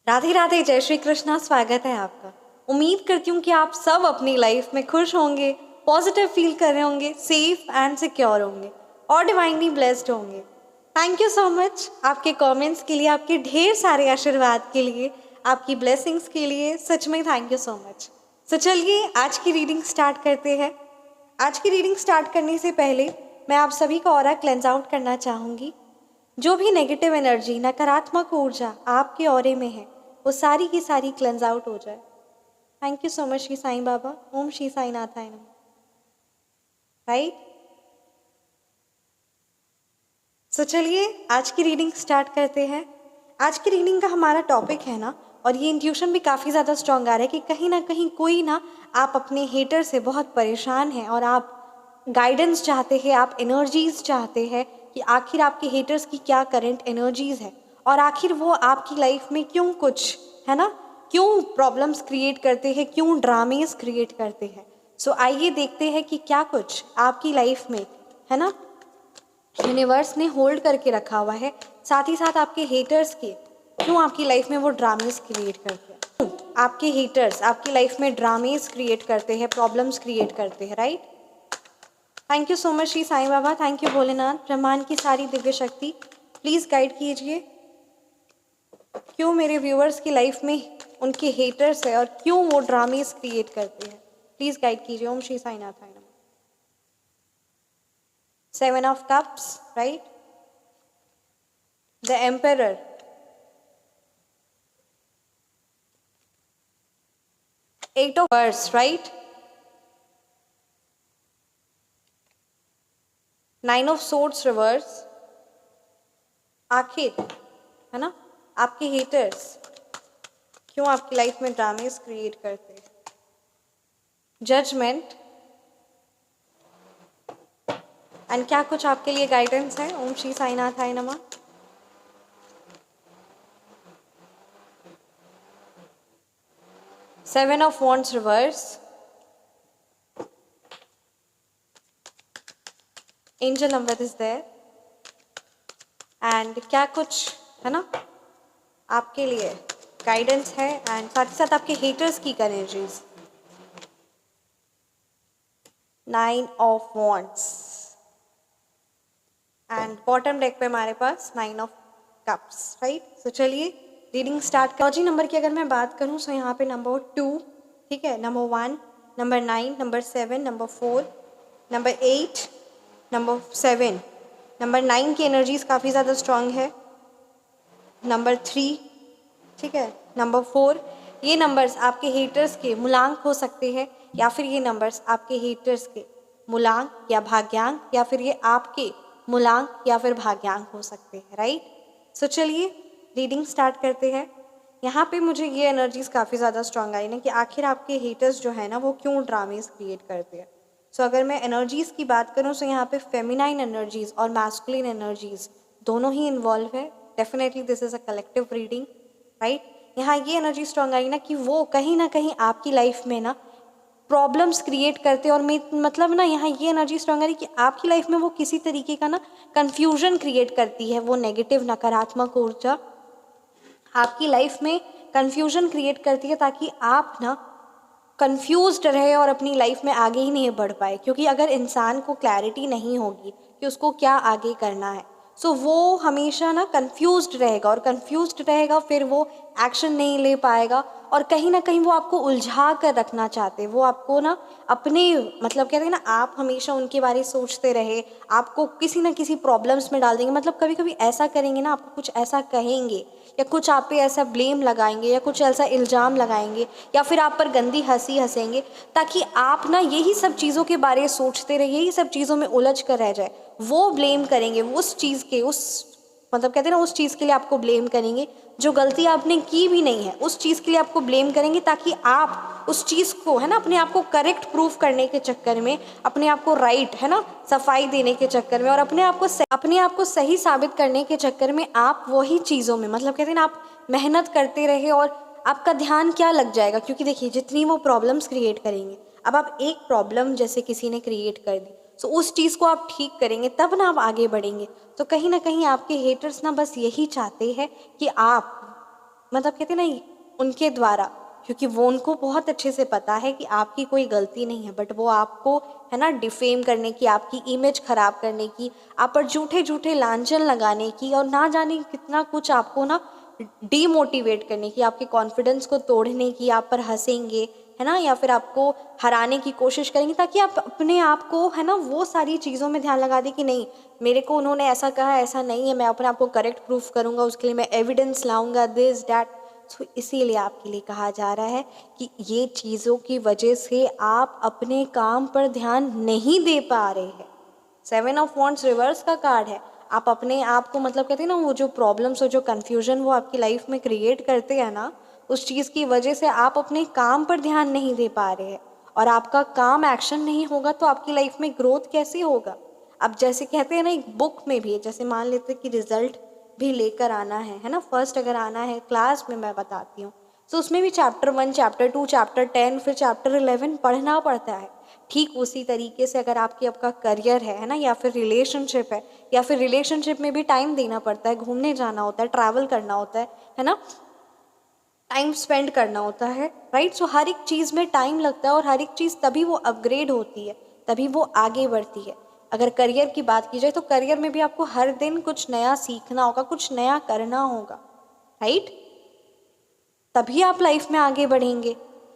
राधे राधे, जय श्री कृष्णा। स्वागत है आपका। उम्मीद करती हूँ कि आप सब अपनी लाइफ में खुश होंगे, पॉजिटिव फील कर रहे होंगे, सेफ एंड सिक्योर होंगे और डिवाइनली ब्लेस्ड होंगे। थैंक यू सो मच आपके कमेंट्स के लिए, आपके ढेर सारे आशीर्वाद के लिए, आपकी ब्लेसिंग्स के लिए। सच में थैंक यू सो मच। तो चलिए आज की रीडिंग स्टार्ट करते हैं। आज की रीडिंग स्टार्ट करने से पहले मैं आप सभी का ऑरा क्लेंज आउट करना चाहूँगी। जो भी नेगेटिव एनर्जी, नकारात्मक ऊर्जा आपके ऑरे में है, वो सारी की सारी क्लेंज आउट हो जाए। Thank you so much Shri Sai Baba. ओम श्री साईं नाथाय नमः। राइट, सो चलिए आज की रीडिंग स्टार्ट करते हैं। आज की रीडिंग का हमारा टॉपिक है ना, और ये इंट्यूशन भी काफ़ी ज़्यादा स्ट्रांग आ रहा है कि कहीं ना कहीं कोई ना, आप अपने हेटर से बहुत परेशान हैं और आप गाइडेंस चाहते हैं, आप एनर्जीज चाहते हैं कि आखिर आपके हेटर्स की क्या करंट एनर्जीज है और आखिर वो आपकी लाइफ में क्यों कुछ है ना, क्यों प्रॉब्लम्स क्रिएट करते हैं, क्यों ड्रामेज क्रिएट करते हैं। सो आइए देखते हैं कि क्या कुछ आपकी लाइफ में है ना यूनिवर्स ने होल्ड करके रखा हुआ है, साथ ही साथ आपके हेटर्स के क्यों आपकी लाइफ में वो ड्रामेज क्रिएट करते हैं, क्यों आपके हेटर्स आपकी लाइफ में ड्रामेज क्रिएट करते हैं, प्रॉब्लम्स क्रिएट करते हैं। Right, thank you so much Shri Sai Baba. Thank you Bholenath, ब्रह्मांड की सारी दिव्य शक्ति। प्लीज़ गाइड कीजिए क्यों मेरे व्यूअर्स की लाइफ में उनके हेटर्स है और क्यों वो ड्रामेज क्रिएट करते हैं। प्लीज़ गाइड कीजिए। ओम श्री साईं नाथाय नमः। 7 of Cups, right? The Emperor. Eight of Swords, right? 9 of Swords reverse. आखिर है ना, आपके हेटर्स क्यों आपकी लाइफ में ड्रामेज क्रिएट करते हैं। जजमेंट, एंड क्या कुछ आपके लिए गाइडेंस है। ओम श्री साईनाथाय नमः। Seven of Wands reverse. Angel number is there. And क्या कुछ है ना आपके लिए गाइडेंस है, एंड साथ ही साथ आपके हेटर्स की energies. 9 of Wands and bottom deck पे हमारे पास 9 of Cups, राइट। तो चलिए रीडिंग स्टार्ट कर। जी नंबर की अगर मैं बात करूँ तो यहाँ पे नंबर 2, ठीक है, number 1, number 9, number 7, number 4, number 8, number 7, number 9 की एनर्जीज काफ़ी ज़्यादा स्ट्रांग है। नंबर 3, ठीक है, नंबर 4, ये नंबर्स आपके हेटर्स के मूलांक हो सकते हैं, या फिर ये नंबर्स आपके हेटर्स के मूलांक या भाग्यांक, या फिर ये आपके मूलांक या फिर भाग्यांक हो सकते हैं। राइट, सो चलिए रीडिंग स्टार्ट करते हैं। यहाँ पे मुझे ये एनर्जीज काफ़ी ज़्यादा स्ट्रांग आई ना कि आखिर आपके हेटर्स जो है ना वो क्यों ड्रामेज क्रिएट करते हैं। सो अगर मैं एनर्जीज़ की बात करूँ तो यहाँ पे फेमिनाइन एनर्जीज़ और मैस्कुलिन एनर्जीज़ दोनों ही इन्वॉल्व है। Definitely this is a collective reading, right. यहाँ ये एनर्जी स्ट्रांग आई ना कि वो कहीं ना कहीं आपकी लाइफ में ना प्रॉब्लम्स क्रिएट करते, और मतलब ना यहाँ ये एनर्जी स्ट्रांग है कि आपकी लाइफ में वो किसी तरीके का ना कन्फ्यूजन क्रिएट करती है। वो नेगेटिव नकारात्मक ऊर्जा आपकी लाइफ में कन्फ्यूजन क्रिएट करती है, ताकि आप ना कंफ्यूज्ड रहे और अपनी लाइफ में आगे ही नहीं बढ़ पाए। क्योंकि अगर इंसान को क्लैरिटी नहीं होगी कि उसको क्या आगे करना है, सो वो हमेशा ना कंफ्यूज्ड रहेगा, और कंफ्यूज्ड रहेगा फिर वो एक्शन नहीं ले पाएगा, और कहीं ना कहीं वो आपको उलझा कर रखना चाहते हैं। वो आपको ना अपने मतलब कहते हैं ना, आप हमेशा उनके बारे में सोचते रहे, आपको किसी ना किसी प्रॉब्लम्स में डाल देंगे। मतलब कभी कभी ऐसा करेंगे ना, आपको कुछ ऐसा कहेंगे या कुछ आप पे ऐसा ब्लेम लगाएंगे या कुछ ऐसा इल्ज़ाम लगाएंगे या फिर आप पर गंदी हंसी हंसेंगे, ताकि आप ना यही सब चीज़ों के बारे में सोचते रहे, यही सब चीज़ों में उलझ कर रह जाए। वो ब्लेम करेंगे उस चीज़ के, उस मतलब कहते हैं ना, उस चीज़ के लिए आपको ब्लेम करेंगे जो गलती आपने की भी नहीं है, उस चीज़ के लिए आपको ब्लेम करेंगे, ताकि आप उस चीज़ को है ना अपने आप को करेक्ट प्रूफ करने के चक्कर में, अपने आप को राइट है ना सफाई देने के चक्कर में, और अपने आप को सही साबित करने के चक्कर में आप वही चीज़ों में मतलब कहते हैं ना आप मेहनत करते रहे, और आपका ध्यान क्या लग जाएगा। क्योंकि देखिए जितनी वो प्रॉब्लम्स क्रिएट करेंगे, अब आप एक प्रॉब्लम जैसे किसी ने क्रिएट कर दी, तो उस चीज़ को आप ठीक करेंगे तब ना आप आगे बढ़ेंगे। तो कहीं ना कहीं आपके हेटर्स ना बस यही चाहते हैं कि आप मतलब कहते हैं ना उनके द्वारा, क्योंकि वो उनको बहुत अच्छे से पता है कि आपकी कोई गलती नहीं है, बट वो आपको है ना डिफेम करने की, आपकी इमेज खराब करने की, आप पर झूठे झूठे लांछन लगाने की और ना जाने कितना कुछ आपको ना डीमोटिवेट करने की, आपके कॉन्फिडेंस को तोड़ने की, आप पर हंसेंगे है ना, या फिर आपको हराने की कोशिश करेंगे, ताकि आप अपने आप को है ना वो सारी चीज़ों में ध्यान लगा दें कि नहीं, मेरे को उन्होंने ऐसा कहा, ऐसा नहीं है, मैं अपने आप को करेक्ट प्रूफ करूँगा, उसके लिए मैं एविडेंस लाऊंगा, दिस डैट। तो इसीलिए आपके लिए कहा जा रहा है कि ये चीज़ों की वजह से आप अपने काम पर ध्यान नहीं दे पा रहे हैं। 7 ऑफ वॉन्ड्स रिवर्स का कार्ड है। आप अपने आप को मतलब कहते हैं ना वो जो प्रॉब्लम्स और जो कन्फ्यूजन वो आपकी लाइफ में क्रिएट करते हैं ना, उस चीज़ की वजह से आप अपने काम पर ध्यान नहीं दे पा रहे हैं, और आपका काम एक्शन नहीं होगा तो आपकी लाइफ में ग्रोथ कैसे होगा। अब जैसे कहते हैं ना एक बुक में भी, जैसे मान लेते हैं कि रिजल्ट भी लेकर आना है ना, फर्स्ट अगर आना है क्लास में, मैं बताती हूँ, तो उसमें भी चैप्टर 1, चैप्टर 2, चैप्टर 10, फिर चैप्टर 11 पढ़ना पड़ता है। ठीक उसी तरीके से अगर आपका करियर है ना, या फिर रिलेशनशिप है, या फिर रिलेशनशिप में भी टाइम देना पड़ता है, घूमने जाना होता है, ट्रैवल करना होता है ना, टाइम स्पेंड करना होता है, राइट। सो हर एक चीज़ में टाइम लगता है, और हर एक चीज़ तभी वो अपग्रेड होती है, तभी वो आगे बढ़ती है। अगर करियर की बात की जाए तो करियर में भी आपको हर दिन कुछ नया सीखना होगा, कुछ नया करना होगा, राइट, तभी आप लाइफ में आगे बढ़ेंगे।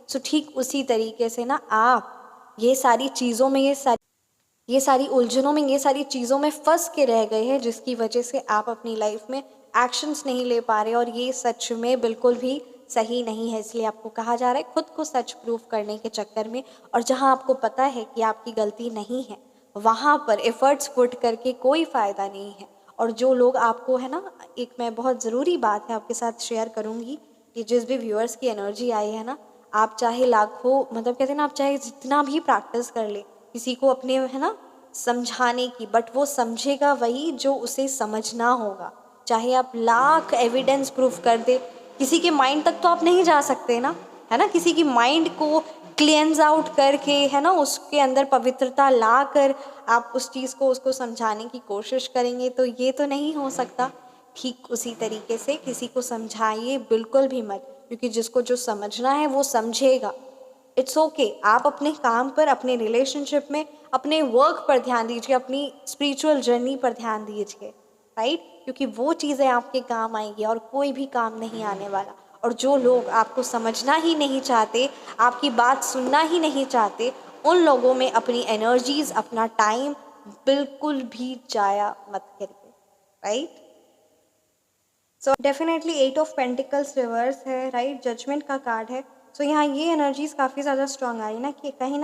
सो ठीक उसी तरीके से ना आप ये सारी चीज़ों में, ये सारी उलझनों में, ये सारी चीज़ों में फंस के रह गए हैं, जिसकी वजह से आप अपनी लाइफ में एक्शंस नहीं ले पा रहे, और ये सच में बिल्कुल भी सही नहीं है। इसलिए आपको कहा जा रहा है खुद को सच प्रूफ करने के चक्कर में, और जहां आपको पता है कि आपकी गलती नहीं है, वहां पर एफर्ट्स पुट करके कोई फ़ायदा नहीं है। और जो लोग आपको है ना, एक मैं बहुत ज़रूरी बात है आपके साथ शेयर करूँगी कि जिस भी व्यूअर्स की एनर्जी आई है ना, आप चाहे लाखों मतलब कहते हैं ना, आप चाहे जितना भी प्रैक्टिस कर ले किसी को अपने है ना समझाने की, बट वो समझेगा वही जो उसे समझना होगा। चाहे आप लाख एविडेंस प्रूफ कर दे, किसी के माइंड तक तो आप नहीं जा सकते ना, है ना, किसी की माइंड को क्लेंज आउट करके है ना, उसके अंदर पवित्रता ला कर आप उस चीज़ को उसको समझाने की कोशिश करेंगे, तो ये तो नहीं हो सकता। ठीक उसी तरीके से किसी को समझाइए बिल्कुल भी मत, क्योंकि जिसको जो समझना है वो समझेगा। इट्स ओके, आप अपने काम पर, अपने रिलेशनशिप में, अपने वर्क पर ध्यान दीजिए, अपनी स्पिरिचुअल जर्नी पर ध्यान दीजिए, राइट, क्योंकि वो चीज़ें आपके काम आएंगी और कोई भी काम नहीं आने वाला। और जो लोग आपको समझना ही नहीं चाहते, आपकी बात सुनना ही नहीं चाहते, उन लोगों में अपनी एनर्जीज, अपना टाइम बिल्कुल भी जाया मत करिए, right. So definitely 8 of pentacles reverse है, राइट, जजमेंट का कार्ड है। सो यहाँ ये एनर्जीज काफ़ी ज़्यादा स्ट्रांग आई ना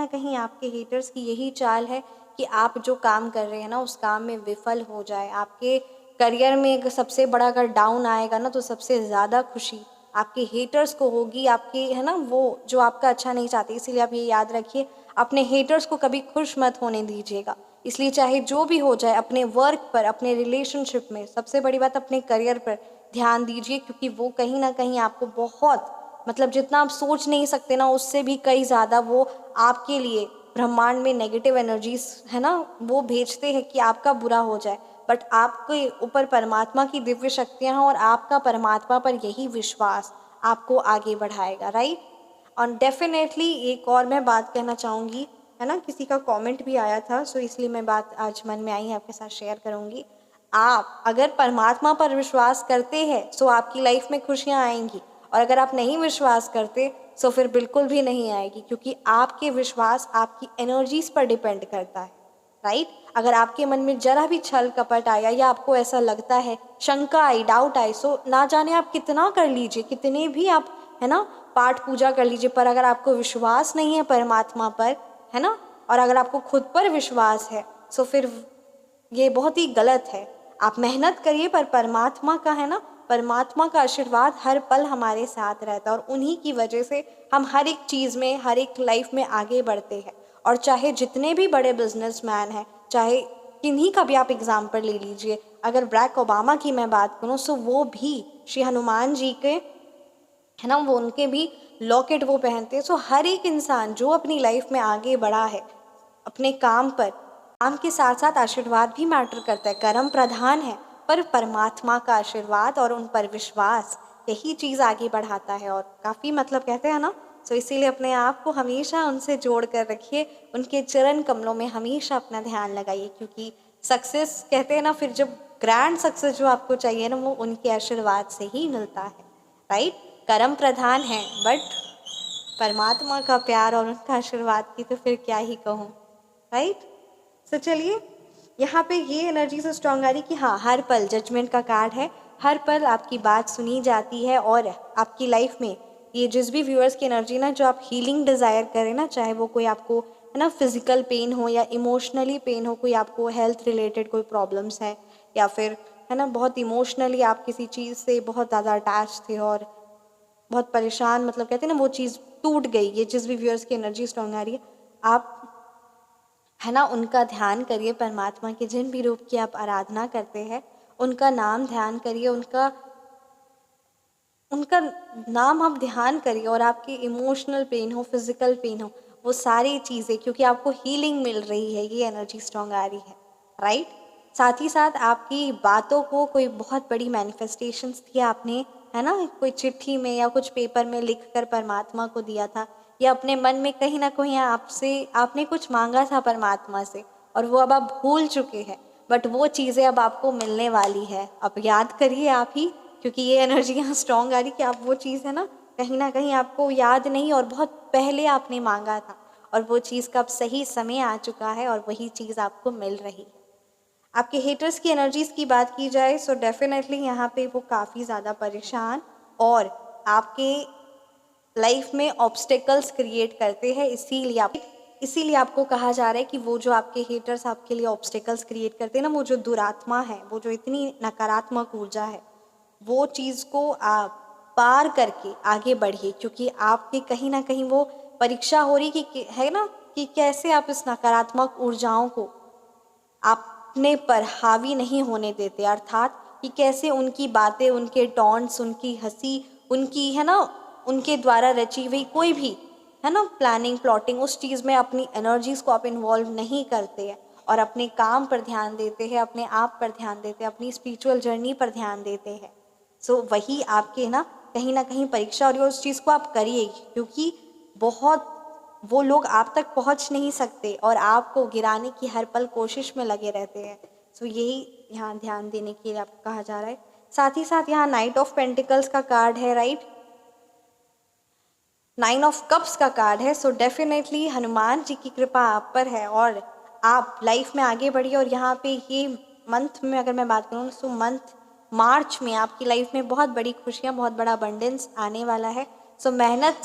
कहीं आपके हेटर्स की यही चाल है कि आप जो काम कर रहे हैं ना उस काम में विफल हो जाए। आपके करियर में एक सबसे बड़ा अगर डाउन आएगा ना, तो सबसे ज़्यादा खुशी आपके हेटर्स को होगी, आपके है ना वो जो आपका अच्छा नहीं चाहते। इसीलिए आप ये याद रखिए, अपने हेटर्स को कभी खुश मत होने दीजिएगा। इसलिए चाहे जो भी हो जाए, अपने वर्क पर, अपने रिलेशनशिप में, सबसे बड़ी बात अपने करियर पर ध्यान दीजिए, क्योंकि वो कहीं ना कहीं आपको बहुत मतलब जितना आप सोच नहीं सकते ना, उससे भी कई ज़्यादा वो आपके लिए ब्रह्मांड में नेगेटिव एनर्जीज है ना वो भेजते हैं कि आपका बुरा हो जाए। बट आपके ऊपर परमात्मा की दिव्य शक्तियाँ हैं, और आपका परमात्मा पर यही विश्वास आपको आगे बढ़ाएगा, राइट। और डेफिनेटली एक और मैं बात कहना चाहूँगी, है ना, किसी का कमेंट भी आया था, सो इसलिए मैं बात आज मन में आई है आपके साथ शेयर करूँगी। आप अगर परमात्मा पर विश्वास करते हैं तो आपकी लाइफ में खुशियाँ आएंगी, और अगर आप नहीं विश्वास करते तो फिर बिल्कुल भी नहीं आएगी, क्योंकि आपके विश्वास आपकी एनर्जीज पर डिपेंड करता है, राइट। अगर आपके मन में जरा भी छल कपट आया, या आपको ऐसा लगता है, शंका आई, डाउट आई, सो ना जाने आप कितना कर लीजिए, कितने भी आप है ना पाठ पूजा कर लीजिए, पर अगर आपको विश्वास नहीं है परमात्मा पर, है ना, और अगर आपको खुद पर विश्वास है, तो फिर ये बहुत ही गलत है। आप मेहनत करिए, पर परमात्मा का है ना, परमात्मा का आशीर्वाद हर पल हमारे साथ रहता है, और उन्हीं की वजह से हम हर एक चीज़ में, हर एक लाइफ में आगे बढ़ते हैं। और चाहे जितने भी बड़े बिजनेसमैन हैं, चाहे किन्हीं का भी आप एग्जाम्पल ले लीजिए, अगर ब्रैक ओबामा की मैं बात करूँ, सो वो भी श्री हनुमान जी के है ना, वो उनके भी लॉकेट वो पहनते हैं। सो हर एक इंसान जो अपनी लाइफ में आगे बढ़ा है अपने काम पर, काम के साथ साथ आशीर्वाद भी मैटर करता है, कर्म प्रधान है, पर परमात्मा का आशीर्वाद और उन पर विश्वास यही चीज़ आगे बढ़ाता है और काफ़ी मतलब कहते हैं ना, सो इसीलिए अपने आप को हमेशा उनसे जोड़ कर रखिए, उनके चरण कमलों में हमेशा अपना ध्यान लगाइए, क्योंकि सक्सेस कहते हैं ना, फिर जब ग्रैंड सक्सेस जो आपको चाहिए ना, वो उनके आशीर्वाद से ही मिलता है, राइट। कर्म प्रधान है, बट परमात्मा का प्यार और उनका आशीर्वाद की तो फिर क्या ही कहूँ, राइट। सो चलिए, यहाँ पे ये एनर्जी से स्ट्रांग आ रही कि हाँ, हर पल जजमेंट का कार्ड है, हर पल आपकी बात सुनी जाती है, और आपकी लाइफ में ये जिस भी व्यूअर्स की एनर्जी ना, जो आप हीलिंग डिज़ायर करें ना, चाहे वो कोई आपको है ना फिजिकल पेन हो या इमोशनली पेन हो, कोई आपको हेल्थ रिलेटेड कोई प्रॉब्लम्स है, या फिर है ना बहुत इमोशनली आप किसी चीज़ से बहुत ज़्यादा अटैच थे और बहुत परेशान, मतलब कहते हैं ना वो चीज़ टूट गई, ये जिस भी व्यूअर्स की एनर्जी स्ट्रांग आ रही है, आप है ना उनका ध्यान करिए, परमात्मा के जिन भी रूप की आप आराधना करते हैं उनका नाम ध्यान करिए, उनका उनका नाम आप ध्यान करिए, और आपकी इमोशनल पेन हो, फिजिकल पेन हो, वो सारी चीज़ें, क्योंकि आपको हीलिंग मिल रही है, ये एनर्जी स्ट्रांग आ रही है, राइट। साथ ही साथ आपकी बातों को कोई बहुत बड़ी मैनिफेस्टेशंस थी आपने, है ना, कोई चिट्ठी में या कुछ पेपर में लिख कर परमात्मा को दिया था, या अपने मन में कहीं ना कहीं आपसे आपने कुछ मांगा था परमात्मा से, और वो अब आप भूल चुके हैं, बट वो चीज़ें अब आपको मिलने वाली है। अब याद करिए आप ही, क्योंकि ये एनर्जी यहाँ स्ट्रॉन्ग आ रही कि आप वो चीज़ है ना कहीं आपको याद नहीं, और बहुत पहले आपने मांगा था, और वो चीज़ का अब सही समय आ चुका है और वही चीज़ आपको मिल रही है। आपके हेटर्स की एनर्जीज़ की बात की जाए, सो डेफिनेटली यहाँ पे वो काफ़ी ज़्यादा परेशान और आपके लाइफ में ऑब्स्टेकल्स क्रिएट करते हैं, इसीलिए आपको कहा जा रहा है कि वो जो आपके हेटर्स आपके लिए ऑब्स्टेकल्स क्रिएट करते हैं ना, वो जो दुरात्मा है, वो जो इतनी नकारात्मक ऊर्जा है, वो चीज़ को आप पार करके आगे बढ़िए, क्योंकि आपकी कहीं ना कहीं वो परीक्षा हो रही कि है ना, कि कैसे आप इस नकारात्मक ऊर्जाओं को अपने पर हावी नहीं होने देते, अर्थात कि कैसे उनकी बातें, उनके टॉन्ट्स, उनकी हंसी, उनकी है ना उनके द्वारा रची हुई कोई भी है ना प्लानिंग प्लॉटिंग, उस चीज़ में अपनी एनर्जीज को आप इन्वॉल्व नहीं करते हैं और अपने काम पर ध्यान देते हैं, अपने आप पर ध्यान देते हैं, अपनी स्पिरिचुअल जर्नी पर ध्यान देते हैं। सो वही आपके ना कहीं परीक्षा, और उस चीज़ को आप करिए, क्योंकि बहुत वो लोग आप तक पहुंच नहीं सकते और आपको गिराने की हर पल कोशिश में लगे रहते हैं। सो यही यहाँ ध्यान देने के लिए आपको कहा जा रहा है। साथ ही साथ यहाँ नाइट ऑफ पेंटिकल्स का कार्ड है, राइट, 9 ऑफ कप्स का कार्ड है। सो डेफिनेटली हनुमान जी की कृपा आप पर है और आप लाइफ में आगे बढ़िए। और यहाँ पे ये मंथ में अगर मैं बात करूँ, सो मंथ मार्च में आपकी लाइफ में बहुत बड़ी खुशियाँ, बहुत बड़ा अबंडेंस आने वाला है। सो मेहनत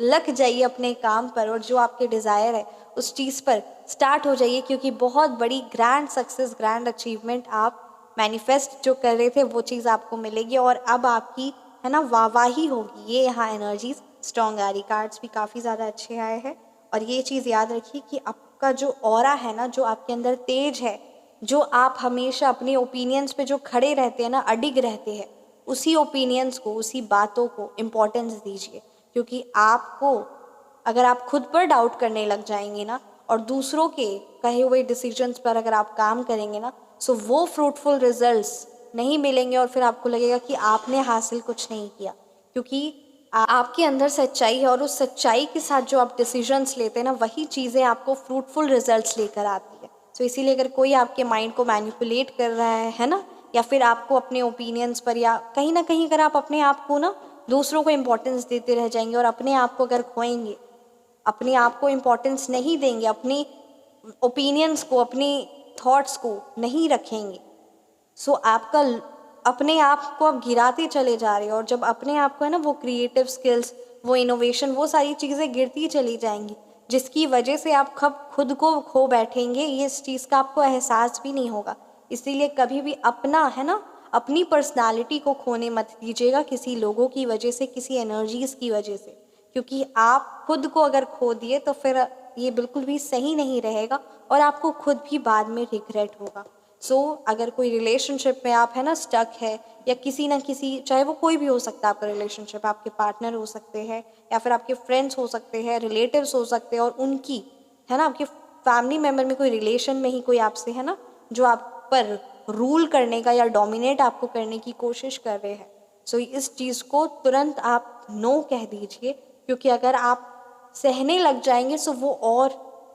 लग जाइए अपने काम पर, और जो आपके डिज़ायर है उस चीज़ पर स्टार्ट हो जाइए, क्योंकि बहुत बड़ी ग्रैंड सक्सेस, ग्रैंड अचीवमेंट आप मैनिफेस्ट जो कर रहे थे वो चीज़ आपको मिलेगी, और अब आपकी है ना वाहवाही होगी। ये यहाँ एनर्जीज स्ट्रॉन्ग आ रही, कार्ड्स भी काफ़ी ज़्यादा अच्छे आए हैं। और ये चीज़ याद रखिए कि आपका जो ऑरा है ना, जो आपके अंदर तेज है, जो आप हमेशा अपने ओपिनियंस पे जो खड़े रहते हैं ना, अडिग रहते हैं, उसी ओपिनियंस को, उसी बातों को इम्पोर्टेंस दीजिए। क्योंकि आपको अगर आप खुद पर डाउट करने लग जाएंगे ना, और दूसरों के कहे हुए डिसीजंस पर अगर आप काम करेंगे ना, सो वो फ्रूटफुल रिजल्ट्स नहीं मिलेंगे, और फिर आपको लगेगा कि आपने हासिल कुछ नहीं किया। क्योंकि आपके अंदर सच्चाई है, और उस सच्चाई के साथ जो आप डिसीजंस लेते हैं ना, वही चीज़ें आपको फ्रूटफुल रिजल्ट्स लेकर आती है। सो इसीलिए अगर कोई आपके माइंड को मैनिपुलेट कर रहा है ना, या फिर आपको अपने ओपिनियंस पर, या कहीं ना कहीं अगर आप अपने आप को ना दूसरों को इम्पोर्टेंस देते रह जाएंगे और अपने आप को अगर खोएंगे, अपने आप को इम्पोर्टेंस नहीं देंगे, अपनी ओपिनियंस को, अपनी थॉट्स को नहीं रखेंगे, सो आपका अपने आप को आप गिराते चले जा रहे हो। और जब अपने आप को है ना वो क्रिएटिव स्किल्स, वो इनोवेशन, वो सारी चीज़ें गिरती चली जाएंगी, जिसकी वजह से आप खुद को खो बैठेंगे, ये इस चीज़ का आपको एहसास भी नहीं होगा। इसीलिए कभी भी अपना है ना अपनी पर्सनालिटी को खोने मत दीजिएगा किसी लोगों की वजह से, किसी एनर्जीज़ की वजह से, क्योंकि आप खुद को अगर खो दिए तो फिर ये बिल्कुल भी सही नहीं रहेगा और आपको खुद भी बाद में रिग्रेट होगा। सो अगर कोई रिलेशनशिप में आप है ना स्टक है, या किसी ना किसी, चाहे वो कोई भी हो सकता है आपका रिलेशनशिप, आपके पार्टनर हो सकते हैं, या फिर आपके फ्रेंड्स हो सकते हैं, रिलेटिव्स हो सकते हैं, और उनकी है ना आपके फैमिली मेम्बर में कोई रिलेशन में ही कोई आपसे है ना जो आप पर रूल करने का या डोमिनेट आपको करने की कोशिश कर रहे हैं, सो इस चीज़ को तुरंत आप नो कह दीजिए, क्योंकि अगर आप सहने लग जाएंगे सो वो और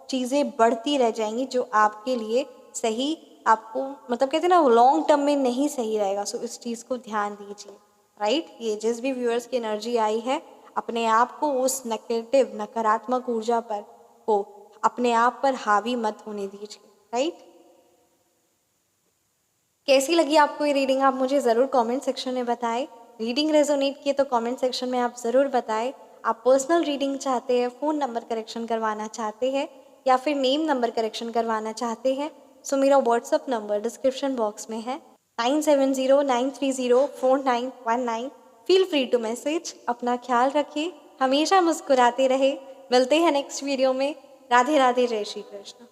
चीज़ें बढ़ती रह जाएंगी जो आपके लिए सही, आपको मतलब कहते हैं ना लॉन्ग टर्म में नहीं सही रहेगा। सो इस चीज़ को ध्यान दीजिए, राइट। ये जिस भी व्यूअर्स की एनर्जी आई है, अपने आप को उस नेगेटिव नकारात्मक ऊर्जा पर को अपने आप पर हावी मत होने दीजिए, राइट। कैसी लगी आपको ये रीडिंग, आप मुझे ज़रूर कमेंट सेक्शन में बताएं। रीडिंग रेजोनेट किए तो कमेंट सेक्शन में आप ज़रूर बताएं। आप पर्सनल रीडिंग चाहते हैं, फ़ोन नंबर करेक्शन करवाना चाहते हैं या फिर नेम नंबर करेक्शन करवाना चाहते हैं, सो मेरा व्हाट्सअप नंबर डिस्क्रिप्शन बॉक्स में है 9709304919। Feel free to message. अपना ख्याल रखिए, हमेशा मुस्कुराते रहे। मिलते हैं नेक्स्ट वीडियो में। राधे राधे, जय श्री कृष्ण।